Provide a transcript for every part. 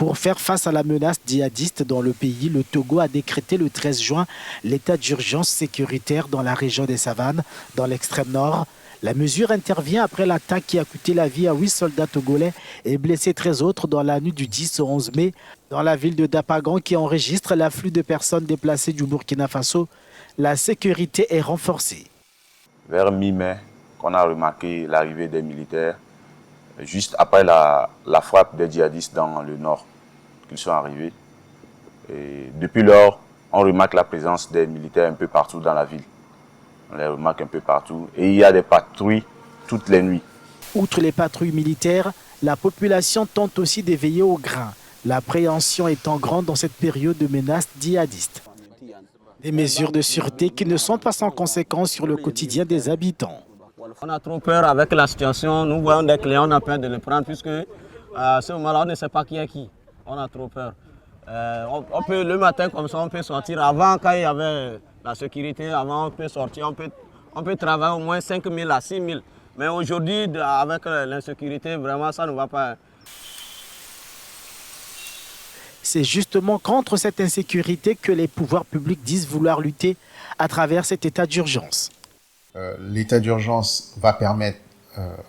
Pour faire face à la menace djihadiste dans le pays, le Togo a décrété le 13 juin l'état d'urgence sécuritaire dans la région des Savanes, dans l'extrême nord. La mesure intervient après l'attaque qui a coûté la vie à 8 soldats togolais et blessé 13 autres dans la nuit du 10 au 11 mai dans la ville de Dapagan qui enregistre l'afflux de personnes déplacées du Burkina Faso. La sécurité est renforcée. Vers mi-mai, on a remarqué l'arrivée des militaires juste après la frappe des djihadistes dans le nord qu'ils sont arrivés. Et depuis lors, on remarque la présence des militaires un peu partout dans la ville. On les remarque un peu partout. Et il y a des patrouilles toutes les nuits. Outre les patrouilles militaires, la population tente aussi d'éveiller au grain. L'appréhension étant grande dans cette période de menaces djihadistes. Des mesures de sûreté qui ne sont pas sans conséquences sur le quotidien des habitants. On a trop peur avec la situation. Nous voyons des clients, on a peur de les prendre puisque à ce moment-là, on ne sait pas qui est qui. On a trop peur. On peut, le matin comme ça, on peut sortir. Avant, quand il y avait la sécurité, avant on peut sortir, on peut travailler au moins 5 000 à 6 000. Mais aujourd'hui, avec l'insécurité, vraiment, ça ne va pas. C'est justement contre cette insécurité que les pouvoirs publics disent vouloir lutter à travers cet état d'urgence. L'état d'urgence va permettre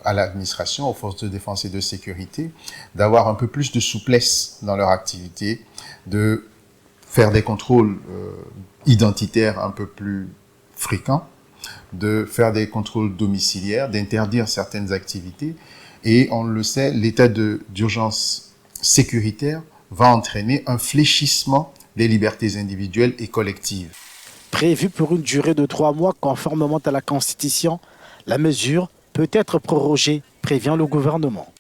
à l'administration, aux forces de défense et de sécurité, d'avoir un peu plus de souplesse dans leur activité, de faire des contrôles identitaires un peu plus fréquents, de faire des contrôles domiciliaires, d'interdire certaines activités. Et on le sait, l'état d'urgence sécuritaire va entraîner un fléchissement des libertés individuelles et collectives. Prévue pour une durée de 3 mois conformément à la Constitution, la mesure peut être prorogée, prévient le gouvernement.